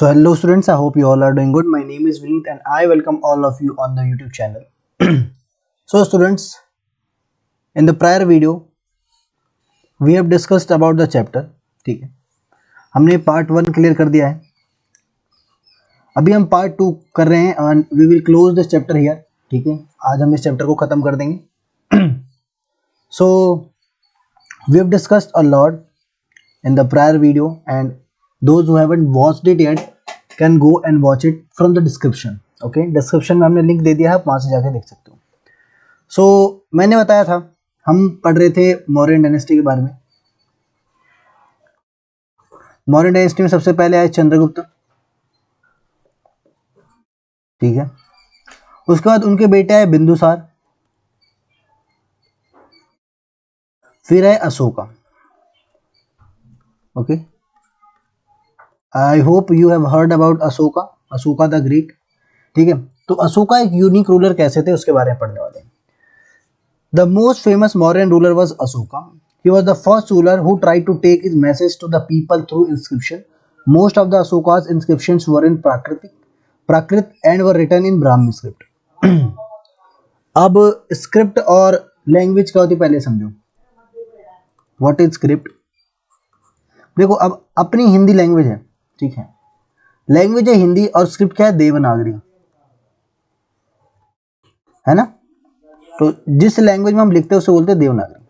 So hello students, I hope you all are doing good. My name is Vineet and I welcome all of you on the YouTube channel. So students, in the prior video we have discussed about the chapter. ठीक है, हमने part 1 clear कर दिया है. अभी हम part 2 कर रहे हैं and we will close this chapter here. ठीक है, आज हम इस चैप्टर को खत्म कर देंगे. So we have discussed a lot in the prior video and those who haven't watched it yet can go and watch it from the description. Okay, description में हमने लिंक दे दिया है, आप वहाँ से जाके देख सकते हो. सो मैंने बताया था हम पढ़ रहे थे मौर्यन डायनेस्टी के बारे में. मौर्यन डायनेस्टी में सबसे पहले आए चंद्रगुप्त. ठीक है, उसके बाद उनके बेटे आए बिंदुसार, फिर आए Ashoka. Okay, I hope you have heard about Ashoka, Ashoka the great. ठीक है, तो अशोका एक यूनिक रूलर कैसे थे उसके बारे में पढ़ने वाले हैं. The most famous Mauryan ruler was Ashoka. He was the first ruler who tried to take his message to the people through inscription. Most of the Ashoka's inscriptions were in Prakrit and were written in Brahmi script. अब script और language क्या होती है पहले समझो. What is script? देखो, अब अपनी हिंदी लैंग्वेज है. ठीक है, लैंग्वेज है हिंदी और स्क्रिप्ट क्या है? देवनागरी, है ना. तो जिस लैंग्वेज में हम लिखते हैं उसे बोलते हैं देवनागरी.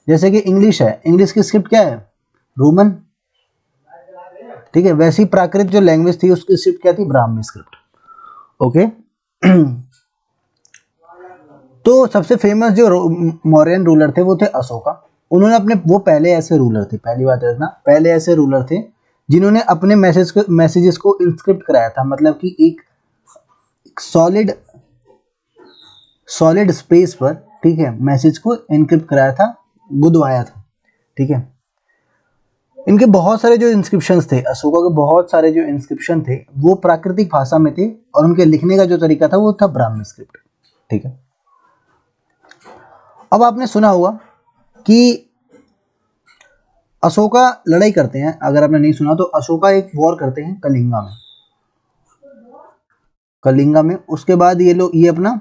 जैसे कि इंग्लिश है, इंग्लिश की स्क्रिप्ट क्या है? रोमन. ठीक है, वैसी प्राकृत जो लैंग्वेज थी उसकी स्क्रिप्ट क्या थी? ब्राह्मी स्क्रिप्ट. ओके. तो सबसे फेमस जो मौर्यन रूलर थे वो थे अशोका. उन्होंने अपने, वो पहले ऐसे रूलर थे, पहली बात रखना, पहले ऐसे रूलर थे जिन्होंने अपने मैसेजेस को इंस्क्रिप्ट कराया था. मतलब कि एक सॉलिड स्पेस पर, ठीक है, मैसेज को इनक्रिप्ट कराया था, गुदवाया था. ठीक है, इनके बहुत सारे जो इंस्क्रिप्शंस थे, अशोका के बहुत सारे जो इंस्क्रिप्शन थे वो प्राकृतिक भाषा में थे और उनके लिखने का जो तरीका था वो था ब्राह्मी स्क्रिप्ट. ठीक है, अब आपने सुना होगा कि अशोका लड़ाई करते हैं. अगर आपने नहीं सुना तो अशोका एक वॉर करते हैं कलिंगा में. उसके बाद ये अपना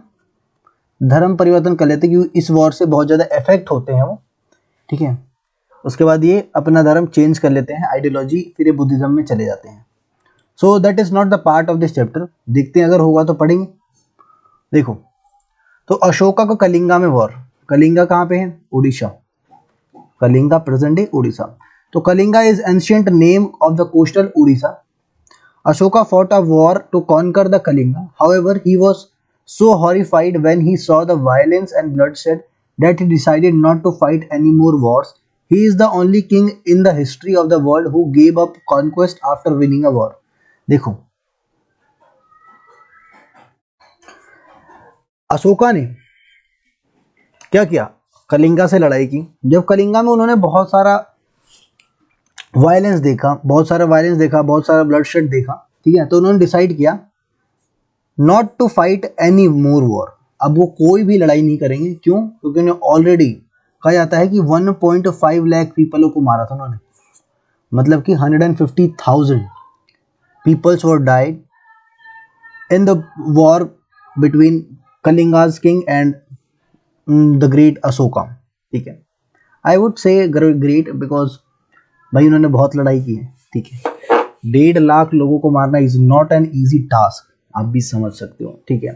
धर्म परिवर्तन कर लेते हैं क्योंकि इस वॉर से बहुत ज़्यादा इफेक्ट होते हैं वो. ठीक है, उसके बाद ये अपना धर्म चेंज कर लेते हैं, आइडियोलॉजी, फिर ये बुद्धिज्म में चले जाते हैं. So that is not the part of this chapter. देखते हैं, अगर होगा तो पढ़ेंगे. देखो, तो अशोका को कलिंगा में वॉर. कलिंगा कहाँ पे है? उड़ीसा. Kalinga present day Orissa. तो Kalinga is ancient name of the coastal Orissa. Ashoka fought a war to conquer the Kalinga. However, he was so horrified when he saw the violence and bloodshed that he decided not to fight any more wars. He is the only king in the history of the world who gave up conquest after winning a war. देखो, अशोका ने क्या किया? कलिंगा से लड़ाई की. जब कलिंगा में उन्होंने बहुत सारा वायलेंस देखा, बहुत सारा ब्लडशेड देखा. ठीक है, तो उन्होंने डिसाइड किया not to fight any more war. अब वो कोई भी लड़ाई नहीं करेंगे. क्यों? क्योंकि उन्हें ऑलरेडी कहा जाता है कि 1.5 लाख पीपलों को मारा था उन्होंने. मतलब कि 150,000 peoples were died in the war between Kalinga's king and the great Ashoka. ठीक है, I would say great because भाई उन्होंने बहुत लड़ाई की है. ठीक है, 1.5 लाख लोगों को मारना is not an easy task, आप भी समझ सकते हो. ठीक है,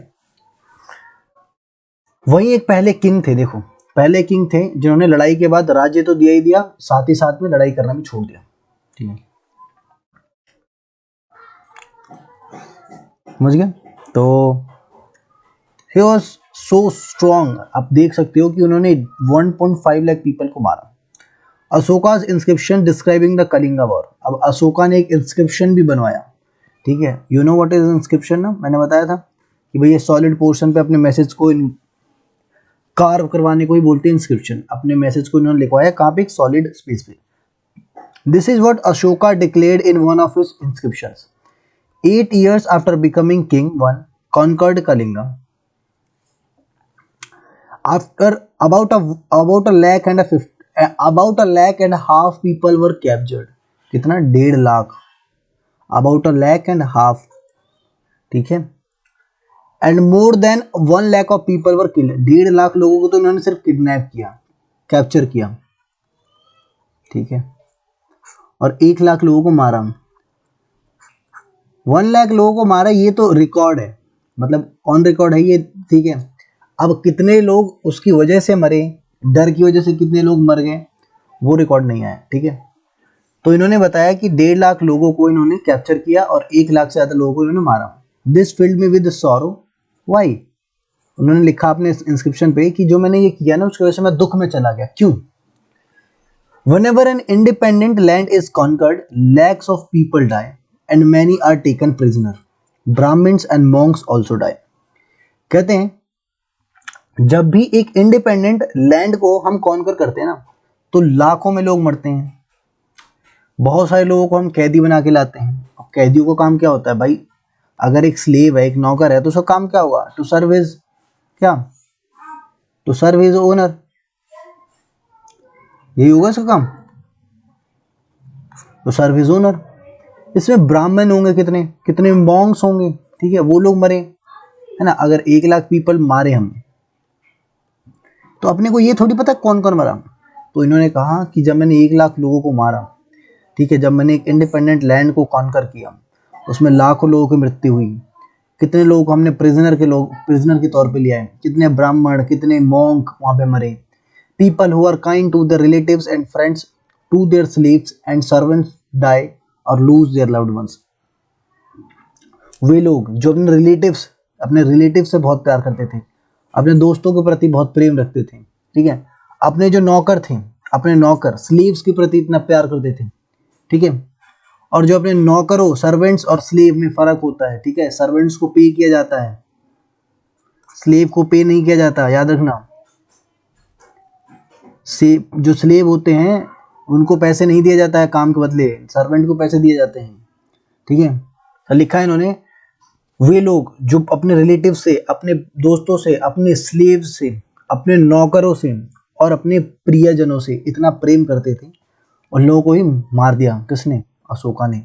वही एक पहले किंग थे. देखो, पहले किंग थे जिन्होंने लड़ाई के बाद राज्य तो दिया ही दिया, साथ ही साथ में लड़ाई करना भी छोड़ दिया. ठीक है, समझ गए? तो ही वाज सो स्ट्रॉन्ग. आप देख सकते हो कि उन्होंने 1.5 लाख पीपल को मारा. अशोका's inscription describing the Kalinga war. अब अशोका ने एक इंस्क्रिप्शन भी बनवाया. ठीक है, you know what is inscription ना, मैंने बताया था कि भाई ये सॉलिड पोर्शन पे अपने मैसेज को कार्व करवाने को ही बोलते हैं इंस्क्रिप्शन. अपने मैसेज को इन्होंने लिखवाया कहाँ पे? एक सॉलिड स्पेस पे. This is what Ashoka declared in one of his inscriptions. 8 years after becoming king, one conquered Kalinga. After about a lakh and a half people were captured. कितना? 1.5 लाख. अबाउट 1.5 लाख, ठीक है, and more then 1 lakh of people were killed, 1.5 lakh लोगों को तो इन्होंने सिर्फ kidnap किया, capture किया, ठीक है, और 1 लाख लोगों को मारा, 1 लाख लोगों को मारा, ये तो रिकॉर्ड है, मतलब ऑन रिकॉर्ड है ये, ठीक है। अब कितने लोग उसकी वजह से मरे, डर की वजह से कितने लोग मर गए, वो रिकॉर्ड नहीं आया, ठीक है। तो इन्होंने बताया कि 1.5 लाख लोगों को इन्होंने कैप्चर किया और 1 लाख से ज़्यादा लोगों को इन्होंने मारा। This filled me with sorrow, why, उन्होंने लिखा अपने इंस्क्रिप्शन पे कि जो मैंने ये किया ना उसकी वजह से मैं दुख में चला गया, क्यों। Whenever an independent land is conquered, lakhs of people die and many are taken prisoner. Brahmins and monks also die. कहते हैं जब भी एक इंडिपेंडेंट लैंड को हम कॉन्कर करते हैं ना तो लाखों में लोग मरते हैं, बहुत सारे लोगों को हम कैदी बना के लाते हैं। और कैदियों का काम क्या होता है भाई, अगर एक स्लेव है, एक नौकर है, तो उसका काम क्या होगा, टू सर्व हिज, क्या, टू सर्व हिज ओनर, यही होगा इसका काम, तो सर्व हिज ओनर। इसमें ब्राह्मण होंगे, कितने कितने मॉन्क्स होंगे, ठीक है, वो लोग मरे, है ना। अगर 1 लाख पीपल मारे हमने, तो अपने को ये थोड़ी पता कौन कौन मरा। तो इन्होंने कहा कि जब मैंने 1 लाख लोगों को मारा, ठीक है, जब मैंने एक इंडिपेंडेंट लैंड को कॉन्कर किया, उसमें लाखों लोगों की मृत्यु हुई, कितने लोगों को हमने प्रिजनर के तौर पे लिया है, कितने ब्राह्मण, कितने मॉन्क वहाँ पे मरे। People who are kind to their relatives and friends to their slaves and servants die और लूज देयर लव्ड वंस। वे लोग जो अपने रिलेटिव से बहुत प्यार करते थे, अपने दोस्तों के प्रति बहुत प्रेम रखते थे, ठीक है, अपने जो नौकर थे, अपने नौकर स्लीव्स के प्रति इतना प्यार करते थे, ठीक है, और जो अपने नौकरों, सर्वेंट्स और स्लेव में फर्क होता है, ठीक है, सर्वेंट्स को पे किया जाता है, स्लेव को पे नहीं किया जाता, याद रखना। जो स्लेव होते हैं उनको पैसे नहीं दिया जाता है काम के बदले, सर्वेंट को पैसे दिए जाते हैं, ठीक है। तो लिखा है इन्होंने, वे लोग जो अपने रिलेटिव से, अपने दोस्तों से, अपने स्लेव से, अपने नौकरों से और अपने प्रियजनों से इतना प्रेम करते थे, उन लोगों को ही मार दिया, किसने, अशोका ने।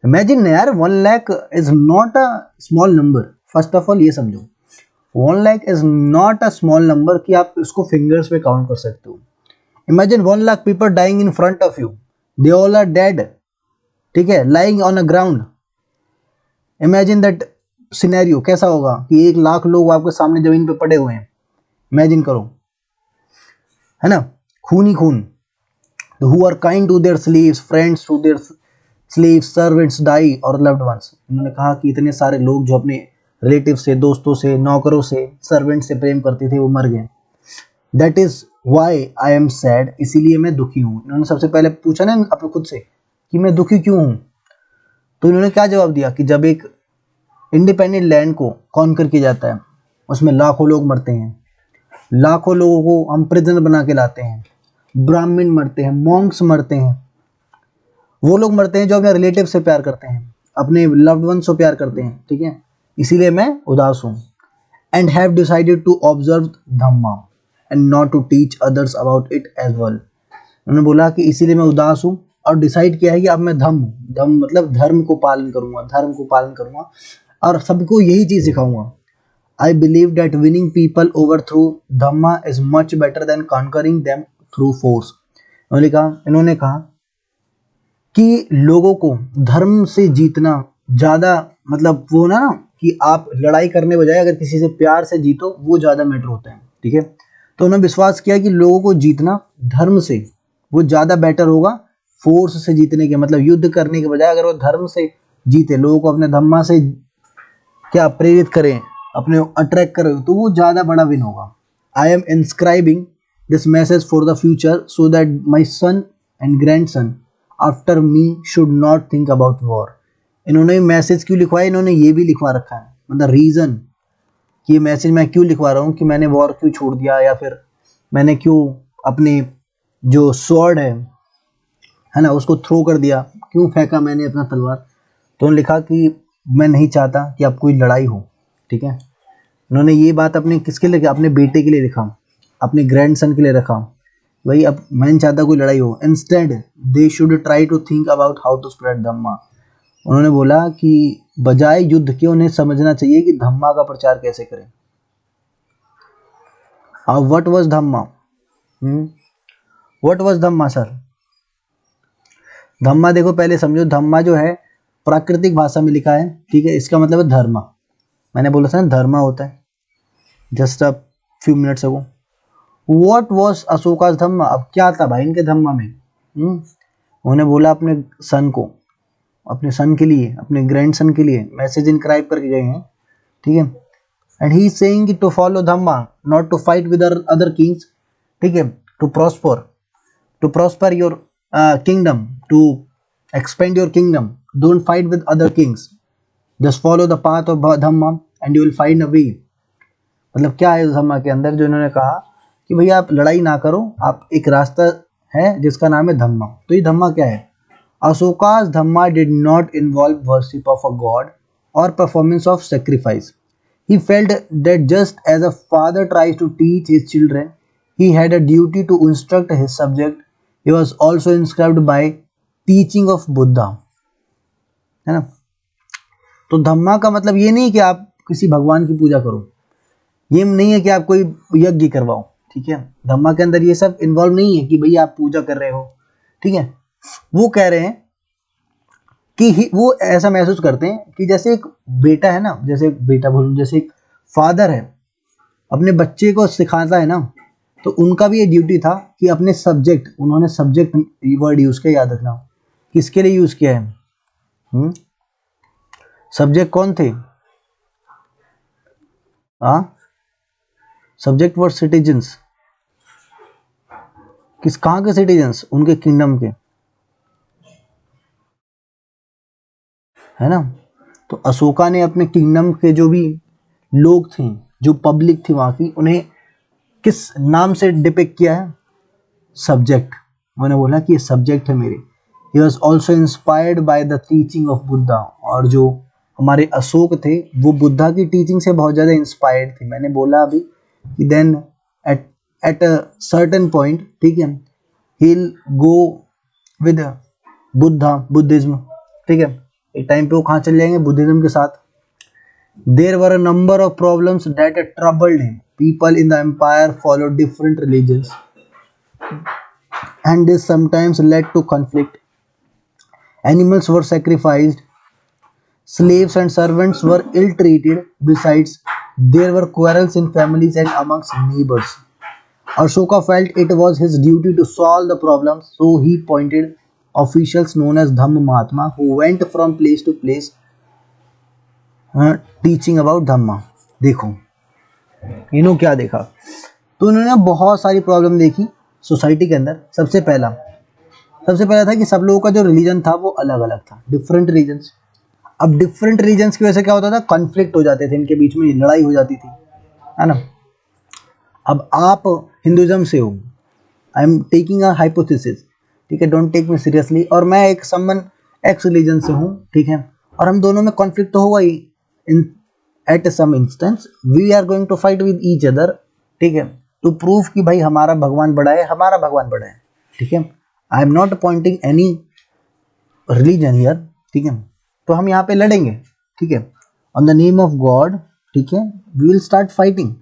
इमेजिन यार, 1 lakh is not a small number. First of all ये समझो, 1 lakh is not a small number कि आप इसको फिंगर्स पे काउंट कर सकते हो। Imagine 1 lakh people dying in front of you, they all are dead, ठीक है, lying on a ground. Imagine that scenario, कैसा होगा कि 1 लाख लोग आपके सामने जमीन पे पड़े हुए हैं, इमेजिन करो, है ना, खून ही खून। Who are kind to their slaves, friends to their slaves, servants die और लव्ड वंस। उन्होंने कहा कि इतने सारे लोग जो अपने रिलेटिव से, दोस्तों से, नौकरों से, सर्वेंट से प्रेम करते थे, वो मर गए। That is why I am sad, इसीलिए मैं दुखी हूँ। इन्होंने सबसे पहले पूछा ना अपने खुद से कि मैं दुखी क्यों हूँ, तो इन्होंने क्या जवाब दिया कि जब एक इंडिपेंडेंट लैंड को कॉन्कर किया जाता है, उसमें लाखों लोग मरते हैं, लाखों लोगों को हम प्रिजनर बना के लाते हैं, ब्राह्मण मरते हैं, मॉन्क्स मरते हैं, वो लोग मरते हैं जो अपने रिलेटिव से प्यार करते हैं, अपने लव्ड वन से प्यार करते हैं, ठीक है, इसीलिए मैं उदास हूँ। And have decided to observe Dhamma and not to teach others about it as well. उन्होंने बोला कि इसीलिए मैं उदास हूँ और डिसाइड किया है कि अब मैं धम्म मतलब धर्म को पालन करूँगा और सबको यही चीज़ सिखाऊंगा। I believe that winning people over through Dhamma is much better than conquering them through force. इन्होंने कहा कि लोगों को धर्म से जीतना ज़्यादा, मतलब वो ना कि आप लड़ाई करने बजाय अगर किसी से प्यार से जीतो, वो ज़्यादा मैटर होता है, ठीक है। तो उन्होंने विश्वास किया कि लोगों को जीतना धर्म से वो ज़्यादा बेटर होगा फोर्स से जीतने के, मतलब युद्ध करने के बजाय अगर वो धर्म से जीते, लोगों को अपने धम्मा से क्या प्रेरित करें, अपने अट्रैक्ट करें, तो वो ज़्यादा बड़ा विन होगा। I am inscribing this message for the future so that my son and grand son after me should not think about war. इन्होंने मैसेज क्यों लिखवाया, इन्होंने ये भी लिखवा रखा है, मतलब रीज़न कि ये मैसेज मैं क्यों लिखवा रहा हूँ, कि मैंने वॉर क्यों छोड़ दिया, या फिर मैंने क्यों अपने जो स्वॉर्ड है ना, उसको थ्रो कर दिया, क्यों फेंका मैंने अपना तलवार। तो उन्होंने लिखा कि मैं नहीं चाहता कि अब कोई लड़ाई हो, ठीक है। उन्होंने ये बात अपने किसके लिए, अपने बेटे के लिए लिखा, अपने ग्रैंडसन के लिए रखा, भाई अब मैं नहीं चाहता कोई लड़ाई हो। Instead they should try to think about how to spread dhamma. उन्होंने बोला कि बजाय युद्ध के उन्हें समझना चाहिए कि धम्मा का प्रचार कैसे करें। What was dhamma? What was dhamma sir? Dhamma देखो पहले समझो, धम्मा जो है प्राकृतिक भाषा में लिखा है, ठीक है, इसका मतलब है धर्म। मैंने बोला था ना धर्म होता है just a few minutes ago. What was Ashoka's dhamma? अब क्या था भाई इनके धम्मा में? उन्होंने बोला अपने सन को, अपने सन के लिए, अपने ग्रैंड सन के लिए मैसेज इनक्राइब करके गए हैं, ठीक है। And he is saying to follow Dhamma, not to fight with other kings, ठीक है, to prosper your kingdom, to expand your kingdom. Don't fight with other kings. Just follow the path of Dhamma and you will find a way. मतलब क्या है धम्मा के अंदर जो इन्होंने कहा कि भैया आप लड़ाई ना करो, आप एक रास्ता है जिसका नाम है धम्मा। तो ये धम्मा क्या है? अशोकास धम्मा did not involve worship of a god or performance of sacrifice. He felt that just as a father tries to teach his children, he had a duty to instruct his subject. He was also inscribed by teaching of Buddha, है ना। तो धम्मा का मतलब ये नहीं कि आप किसी भगवान की पूजा करो, ये नहीं है कि आप कोई यज्ञ करवाओ, ठीक है। धम्मा के अंदर ये सब इन्वॉल्व नहीं है कि भैया आप पूजा कर रहे हो, ठीक है। वो कह रहे हैं कि वो ऐसा महसूस करते हैं कि जैसे एक बेटा है ना, जैसे बेटा बोलूं, जैसे एक फादर है अपने बच्चे को सिखाता है ना, तो उनका भी ये ड्यूटी था कि अपने सब्जेक्ट, उन्होंने सब्जेक्ट वर्ड यूज किया, याद रखना किसके लिए यूज किया है। सब्जेक्ट कौन थे? सब्जेक्ट वर्ड सिटीजन्स, कहाँ के सिटीजन्स? उनके किंगडम के, है ना। तो अशोका ने अपने किंगडम के जो भी लोग थे, जो पब्लिक थी वहां की, उन्हें किस नाम से डिपिक्ट किया है? सब्जेक्ट। मैंने बोला कि ये सब्जेक्ट है मेरे। He was also inspired by the teaching of Buddha, और जो हमारे अशोक थे वो बुद्धा की टीचिंग से बहुत ज़्यादा इंस्पायर्ड थे। मैंने बोला अभी कि then at a certain point, ठीक है, he will go with Buddhism, ठीक है, एक टाइम पे वो कहाँ चले जाएंगे? बुद्धिज्म के साथ। There were a number of problems that troubled him. People in the empire followed different religions, and this sometimes led to conflict. Animals were sacrificed, slaves and servants were ill-treated. Besides, there were quarrels in families and amongst neighbors. Ashoka felt it was his duty to solve the problems, so he appointed officials known as Dhamma Mahatma who went from place to place teaching about dhamma. देखो इन्होंने क्या देखा, तो उन्होंने बहुत सारी problem देखी society के अंदर। सबसे पहला था कि सब लोगों का जो रिलीजन था वो अलग अलग था, डिफरेंट रीजन्स। अब डिफरेंट रीजन्स की वजह से क्या होता था? कॉन्फ्लिक्ट हो जाते थे, इनके बीच में लड़ाई हो जाती थी, है ना। अब आप हिंदुइज्म से हो, I am taking a hypothesis, ठीक है, डोंट टेक मी सीरियसली, और मैं एक समवन एक्स रिलीजन से हूँ, ठीक है, और हम दोनों में कॉन्फ्लिक्ट तो होगा ही। In at some instance we are going to fight with each other, ठीक है, टू प्रूव कि भाई हमारा भगवान बड़ा है, हमारा भगवान बड़ा है, ठीक है। I am not Poynting any religion here, ठीक है। तो हम यहाँ पे लड़ेंगे, ठीक है, on the name of God, ठीक है, वी विल स्टार्ट फाइटिंग,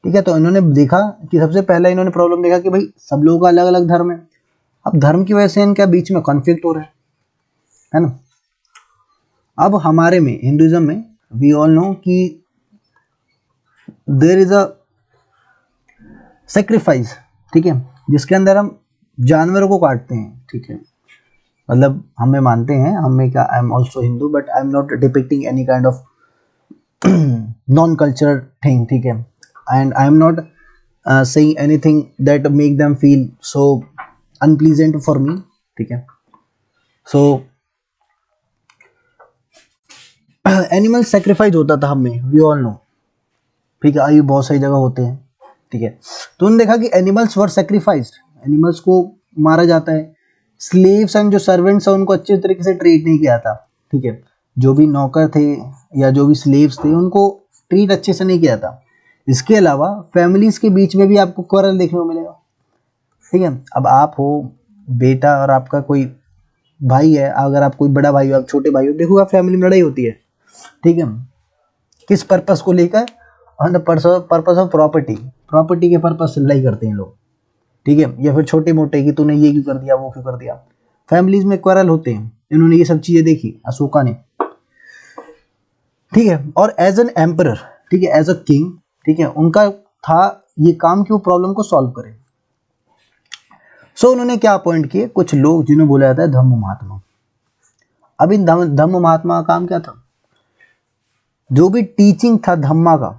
ठीक है। तो इन्होंने देखा कि सबसे पहला इन्होंने प्रॉब्लम देखा कि भाई सब लोगों का अलग अलग धर्म है। अब धर्म की वजह से इनके बीच में कॉन्फ्लिक्ट हो रहा है ना। अब हमारे में हिंदुइज्म में वी ऑल नो कि देयर इज अ सेक्रीफाइस, ठीक है, जिसके अंदर हम जानवरों को काटते हैं, ठीक है। मतलब हमें मानते हैं, हमें क्या, I am also Hindu but I am not depicting any kind of non cultural thing, ठीक है, and I am not saying anything that make them feel so unpleasant for me, ठीक है। so एनिमल सेक्रीफाइस होता था हमें, we all no, ठीक है, ये बहुत सारी जगह होते हैं, ठीक है। तो उन्होंने देखा कि एनिमल्स वर सेक्रीफाइस्ड, एनिमल्स को मारा जाता है। स्लेव्स एंड जो सर्वेंट्स हैं उनको अच्छे तरीके से ट्रीट नहीं किया था, ठीक है, जो भी नौकर थे या जो भी स्लेव्स थे उनको ट्रीट अच्छे से नहीं किया था। इसके अलावा फैमिलीज के बीच में भी आपको क्वारल देखने को मिलेगा, ठीक है। अब आप हो बेटा और आपका कोई भाई है, अगर आप कोई बड़ा भाई हो, आप छोटे भाई हो, देखो आप फैमिली में लड़ाई होती है, ठीक है, किस पर्पस को लेकर, on the purpose of property, property के पर्पस से लड़ाई करते हैं लोग, ठीक है, या फिर छोटे मोटे कि तूने ये क्यों कर दिया, वो क्यों कर दिया, फैमिलीज में क्वारल होते हैं। इन्होंने ये सब चीजें देखी अशोका ने, ठीक है, और एज एन एम्परर, ठीक है, एज अ किंग, ठीक है, उनका था ये काम कि वो प्रॉब्लम को सॉल्व करें। सो उन्होंने क्या अपॉइंट किए, कुछ लोग जिन्हें बोला जाता है धम्म महात्मा। अब इन धम्म महात्मा का काम क्या था, जो भी टीचिंग था धम्मा का,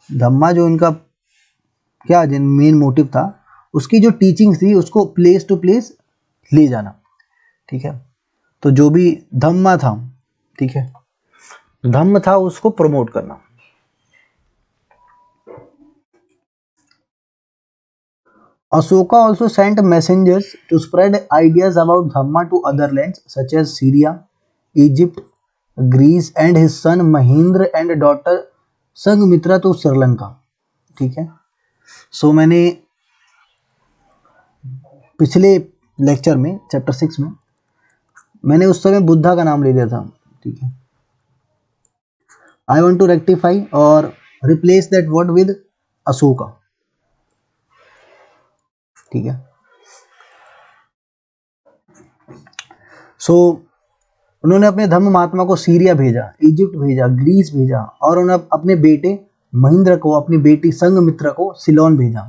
धम्मा जो इनका क्या मेन मोटिव था, उसकी जो टीचिंग थी उसको प्लेस टू प्लेस ले जाना, ठीक है, तो जो भी धम्मा था, ठीक है, धम्म था उसको प्रमोट करना। Ashoka also sent messengers to spread ideas about Dhamma to other lands such as Syria, Egypt, Greece and his son Mahendra and daughter Sanghmitra to Sri Lanka, ठीक है। सो मैंने पिछले लेक्चर में चैप्टर 6 में मैंने उस समय बुद्धा का नाम ले लिया था, ठीक है। आई वॉन्ट टू रेक्टिफाई और replace that word with Ashoka, ठीक है। सो उन्होंने अपने धम्म महात्मा को सीरिया भेजा, इजिप्ट भेजा, ग्रीस भेजा और उन्होंने अपने बेटे महेंद्र को, अपनी बेटी संघमित्रा को सिलोन भेजा।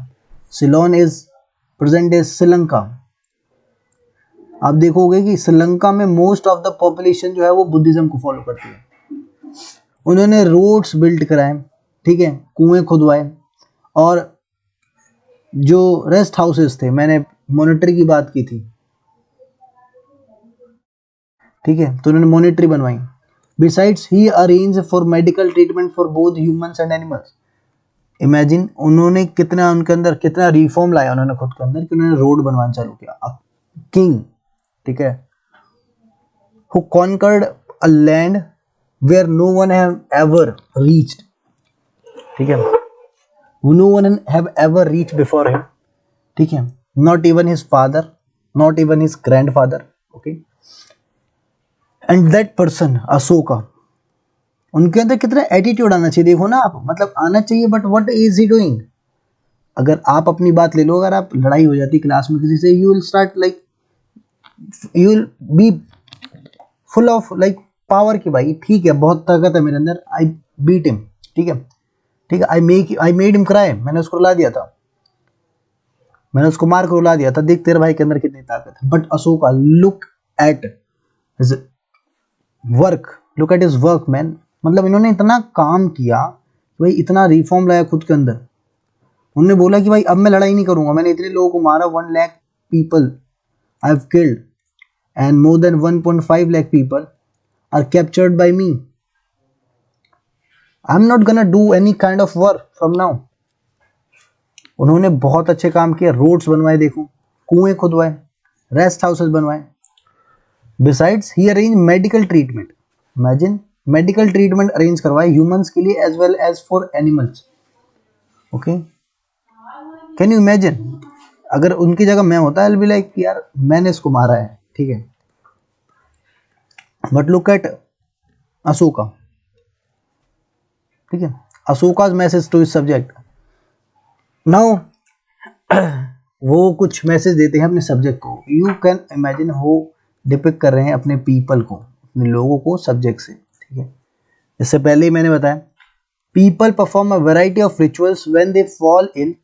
Ceylon is present is Sri Lanka. आप देखोगे कि श्रीलंका में मोस्ट ऑफ द पॉपुलेशन जो है वो बुद्धिज्म को फॉलो करती है। उन्होंने रोड्स बिल्ड कराए, ठीक है, कुएं खुदवाए और जो रेस्ट हाउसेस थे, मैंने मॉनेटरी की बात की थी, ठीक है, तो उन्होंने मॉनेटरी बनवाई। Besides he arrange for medical treatment for both humans and animals. Imagine उन्होंने कितना, उनके अंदर कितना रिफॉर्म लाया उन्होंने खुद के अंदर, कि उन्होंने रोड बनवाना चालू किया। किंग, ठीक है, who conquered a land where no one have ever reached, ठीक है, no one have ever reached before him, ठीक है, not even his father, not even his grandfather, okay. And that person Ashoka, उनके अंदर कितना एटीट्यूड आना चाहिए, देखो ना आप, मतलब आना चाहिए, but what is he doing. अगर आप अपनी बात ले लो, अगर आप लड़ाई हो जाती क्लास में किसी से, you will start like, you will be full of like power की, भाई ठीक है बहुत ताकत है मेरे अंदर, आई बीट हिम, ठीक है, ठीक है, आई मेड हिम क्राई, मैंने उसको रुला दिया था, मैंने उसको मार कर रुला दिया था, देख तेरे भाई के अंदर कितनी ताकत है। But Ashoka, look at his work, look at his work man, मतलब इन्होंने इतना काम किया, भाई इतना रिफॉर्म लाया खुद के अंदर। उन्होंने बोला कि भाई अब मैं लड़ाई नहीं करूंगा, मैंने इतने लोगों को मारा, 1 lakh people I have killed and more than 1.5 lakh people are captured by me, I am not gonna do any kind of work from now. उन्होंने बहुत अच्छे काम किए, रोड्स बनवाए, देखो कुएं खुदवाए, रेस्ट हाउसेस बनवाए। Besides he arrange medical treatment, imagine medical treatment arrange करवाए ह्यूमंस के लिए as well as for animals, okay. Can you imagine, अगर उनकी जगह मैं होता आई विल बी लाइक यार मैंने इसको मारा है, ठीक है, बट लुक एट अशोका, ठीक है, अशोका's मैसेज टू इस सब्जेक्ट। नाउ वो कुछ मैसेज देते हैं अपने सब्जेक्ट को, यू कैन इमेजिन वो डिपिक्ट कर रहे हैं अपने पीपल को, अपने लोगों को सब्जेक्ट से, ठीक है। इससे पहले ही मैंने बताया, people perform a variety of rituals when they fall in,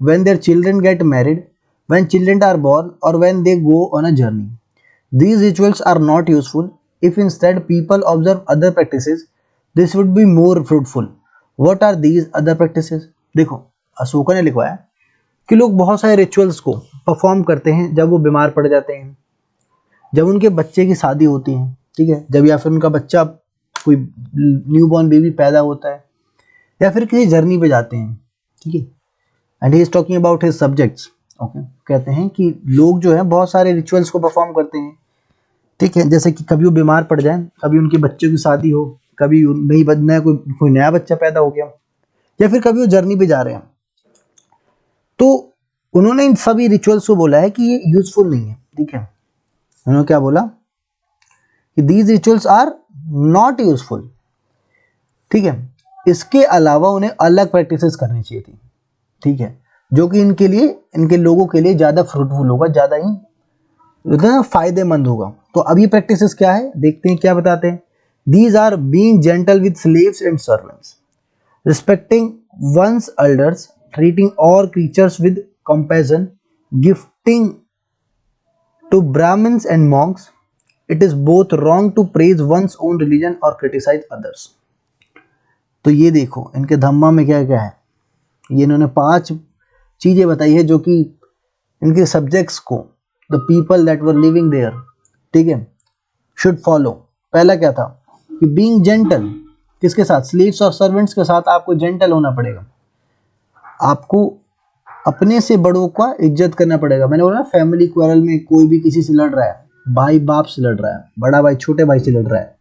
when their children get married, when children are born और when they go on a journey. These rituals are not useful, if instead people observe other practices this would be more fruitful. What are these other practices? देखो अशोका ने लिखवाया कि लोग बहुत सारे rituals को perform करते हैं जब वो बीमार पड़ जाते हैं, जब उनके बच्चे की शादी होती है, ठीक है, जब या फिर उनका बच्चा कोई न्यूबॉर्न बेबी पैदा होता है, या फिर किसी जर्नी पे जाते हैं, ठीक है। And he is talking about his subjects, okay. कहते हैं कि लोग जो है बहुत सारे रिचुअल्स को परफॉर्म करते हैं, ठीक है, जैसे कि कभी वो बीमार पड़ जाए, कभी उनके बच्चे की शादी हो, कभी नई नया कोई नया बच्चा पैदा हो गया, या फिर कभी वो जर्नी पे जा रहे हैं। तो उन्होंने इन सभी रिचुअल्स को बोला है कि ये यूजफुल नहीं है, ठीक है। उन्होंने क्या बोला कि these rituals are not useful, ठीक है। इसके अलावा उन्हें अलग प्रैक्टिसेस करनी चाहिए थी, ठीक है, जो कि इनके लिए, इनके लोगों के लिए ज़्यादा फ्रूटफुल होगा, ज़्यादा ही फायदेमंद होगा। तो अब ये प्रैक्टिसेस क्या है, देखते हैं क्या बताते हैं। These are being gentle with slaves and servants, respecting one's elders, treating all creatures with compassion, gifting to Brahmins and monks. It is both wrong to praise one's own religion और क्रिटिसाइज अदर्स। तो ये देखो इनके धम्मा में क्या क्या है, ये इन्होंने 5 चीजें बताई है जो कि इनके सब्जेक्ट्स को, the people that were living there, ठीक है, शुड फॉलो। पहला क्या था कि बीइंग जेंटल, किसके साथ, स्लेव्स और सर्वेंट्स के साथ आपको जेंटल होना पड़ेगा, आपको अपने से बड़ों का इज्जत करना पड़ेगा। मैंने बोला ना, फैमिली क्वारल में कोई भी किसी से लड़ रहा है, भाई बाप से लड़ रहा है, बड़ा भाई छोटे भाई से लड़ रहा है,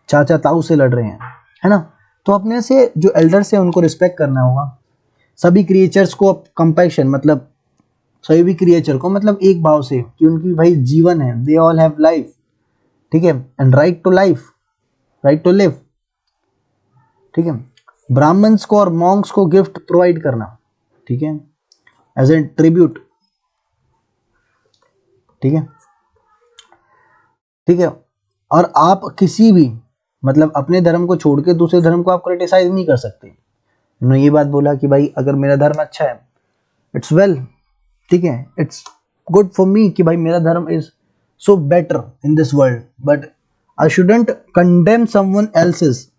चाचा ताऊ से लड़ रहे हैं, है ना, तो अपने से जो एल्डर्स है उनको रिस्पेक्ट करना होगा। सभी क्रिएचर्स को कंपैशन, मतलब सभी भी क्रिएचर को मतलब एक भाव से, कि उनकी भाई जीवन है, दे ऑल हैव लाइफ, ठीक है, and right to life, right to live, ठीक है। ब्राह्मण्स को और मॉन्क्स को गिफ्ट प्रोवाइड करना, ठीक है, एज ए ट्रिब्यूट, ठीक है, ठीक है। और आप किसी भी, मतलब अपने धर्म को छोड़ के दूसरे धर्म को आप क्रिटिसाइज नहीं कर सकते। उन्होंने ये बात बोला कि भाई अगर मेरा धर्म अच्छा है, इट्स वेल, ठीक है, इट्स गुड फॉर मी कि भाई मेरा धर्म is so better in this world, but I shouldn't condemn someone else's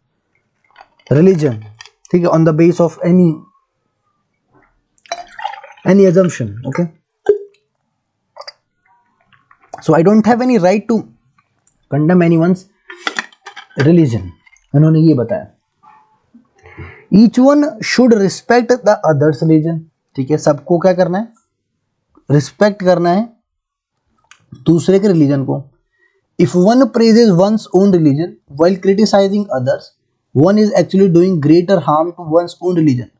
religion, ठीक है, on the base of any assumption, okay, so I don't have any right to condemn anyone's religion। उन्होंने ये बताया, each one should respect the other's religion, ठीक है, सबको क्या करना है, रिस्पेक्ट करना है दूसरे के रिलीजन को। if one praises one's own religion while criticizing others, one is actually doing greater harm to one's own religion।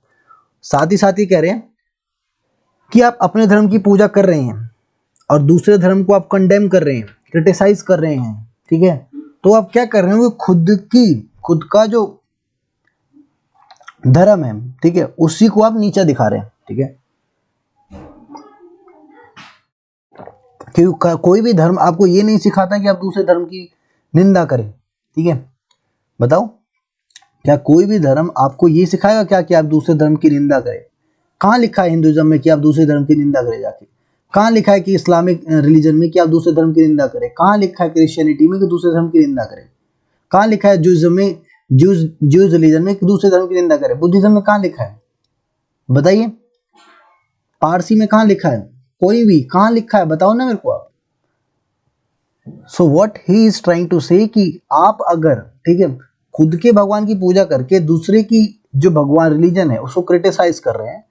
साथ ही कह रहे हैं कि आप अपने धर्म की पूजा कर रहे हैं और दूसरे धर्म को आप कंडेम कर रहे हैं, क्रिटिसाइज कर रहे हैं, ठीक है, तो आप क्या कर रहे हैं, वो खुद का जो धर्म है, ठीक है, उसी को आप नीचा दिखा रहे हैं, ठीक है। क्योंकि कोई भी धर्म आपको ये नहीं सिखाता कि आप दूसरे धर्म की निंदा करें, ठीक है, बताओ, क्या कोई भी धर्म आपको ये सिखाएगा क्या कि आप दूसरे धर्म की निंदा करें? कहाँ लिखा है हिंदुइज्म में कि आप दूसरे धर्म की निंदा करें जाके? कहाँ लिखा है कि इस्लामिक रिलीजन में कि आप दूसरे धर्म की निंदा करें? कहाँ लिखा है क्रिश्चियनिटी में कि दूसरे धर्म की निंदा करें? कहाँ लिखा है जूइज्म में, जूज रिलीजन में कि दूसरे धर्म की निंदा करें? बुद्धिज्म में कहाँ लिखा है, बताइए? पारसी में कहाँ लिखा है? कोई भी कहाँ लिखा है, बताओ ना मेरे को आप। So what he is trying to say कि आप अगर, ठीक है, खुद के भगवान की पूजा करके दूसरे की जो भगवान रिलीजन है उसको क्रिटिसाइज कर रहे हैं,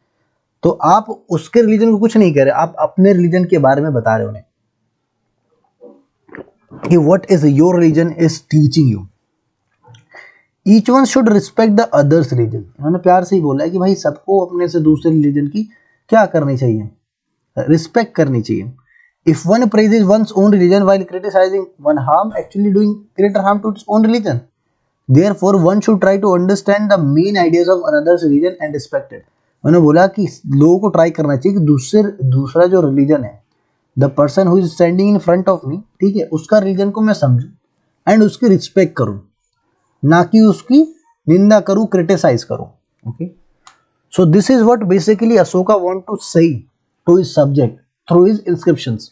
तो आप उसके रिलीजन को कुछ नहीं कह रहे, आप अपने रिलीजन के बारे में बता रहे हो उन्हें कि what is your religion is teaching you. Each one should respect the others religion. इन्होंने प्यार से ही बोला है कि भाई सबको अपने से दूसरे रिलीजन की क्या करनी चाहिए, रिस्पेक्ट करनी चाहिए। If one praises one's own religion while criticizing one harm, actually doing greater harm to its own religion. Therefore, one should try to understand the main ideas of another's religion and respect it. उन्होंने बोला कि लोगों को try करना चाहिए कि दूसरा जो रिलीजन है, the person who is standing in front of me, ठीक है, उसका रिलीजन को मैं समझूं एंड उसकी रिस्पेक्ट करूं, ना कि उसकी निंदा करूं, क्रिटिसाइज करूं। Okay, so this is what basically Ashoka want to say to his subject through his inscriptions.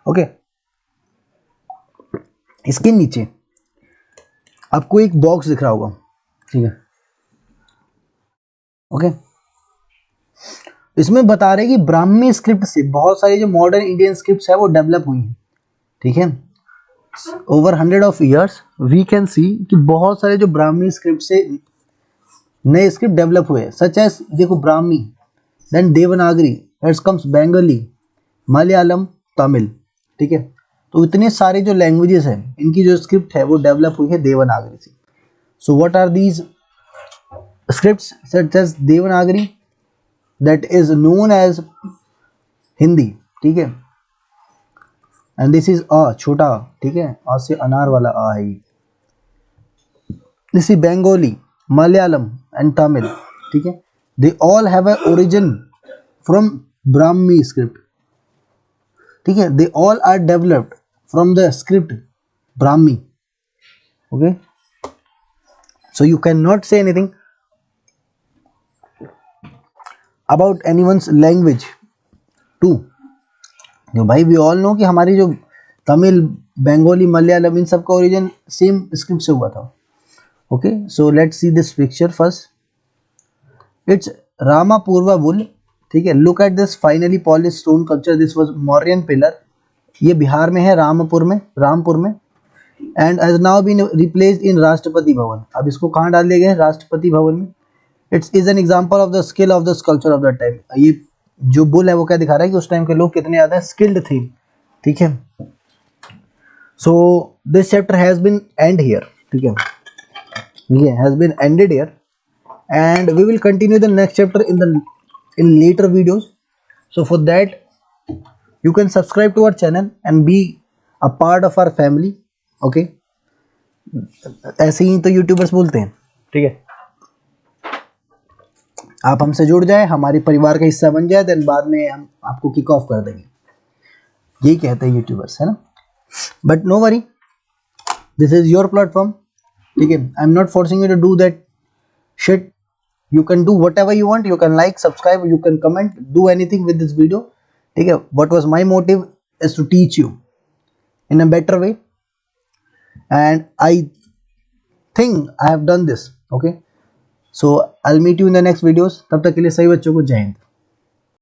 Okay, इसके नीचे आपको एक बॉक्स दिख रहा होगा, ठीक है, ओके, इसमें बता रहे कि ब्राह्मी स्क्रिप्ट से बहुत सारी जो मॉडर्न इंडियन स्क्रिप्ट्स है वो डेवलप हुई हैं, ठीक है। Over 100 of years we can see कि बहुत सारे जो ब्राह्मी स्क्रिप्ट से नए स्क्रिप्ट डेवलप हुए, सच एज देखो Brahmi, then Devanagari, it's comes Bengali, Malayalam, Tamil, ठीक है। तो इतने सारे जो लैंग्वेजेस हैं इनकी जो स्क्रिप्ट है वो डेवलप हुई है देवनागरी से। So what are these scripts? Such as Devanagari, that is known as Hindi, ठीक है, एंड दिस इज अ छोटा, ठीक है, अ से अनार वाला आ है ये। This is Bengali, Malayalam and Tamil, ठीक है, they all have a origin from Brahmi script, ठीक है, they all are developed from the script Brahmi, okay, so you can not say anything about anyone's language too. भाई वी ऑल नो कि हमारी जो तमिल, बंगाली, मलयालम इन सब का ओरिजिन सेम स्क्रिप्ट से हुआ था। Okay, so let's see this picture first. It's Rampurva bull, ठीक है, look at this finally polish stone culture, this was Mauryan pillar, ये बिहार में है, रामपुर में and has now been replaced in Rashtrapati Bhavan. अब इसको कहाँ डाल दिया गया है? राष्ट्रपति भवन में। It's is an example of the skill of the sculpture of the time. ये जो बुल है वो क्या दिखा रहा है कि उस टाइम के लोग कितने ज़्यादा स्किल्ड थे, ठीक है। So this chapter has been end here, ठीक है, ये has been ended here and we will continue the next chapter in later videos. So for that you can subscribe to our channel and be a part of our family, okay, ऐसे ही तो YouTubers बोलते हैं, ठीक है। आप हमसे जुड़ जाए, हमारे परिवार का हिस्सा बन जाए, देन बाद में हम आपको किक ऑफ कर देंगे, यही कहते हैं यूट्यूबर्स, है ना। But no worry, this is your platform, ठीक है, I am not forcing you to do that shit. You can do whatever you want, you can like, subscribe, you can comment, do anything with this video, ठीक है। What was my motive is to teach you in a better way and I think I have done this, okay, so I'll meet you in the next videos. तब तक के लिए सभी बच्चों को जय हिंद।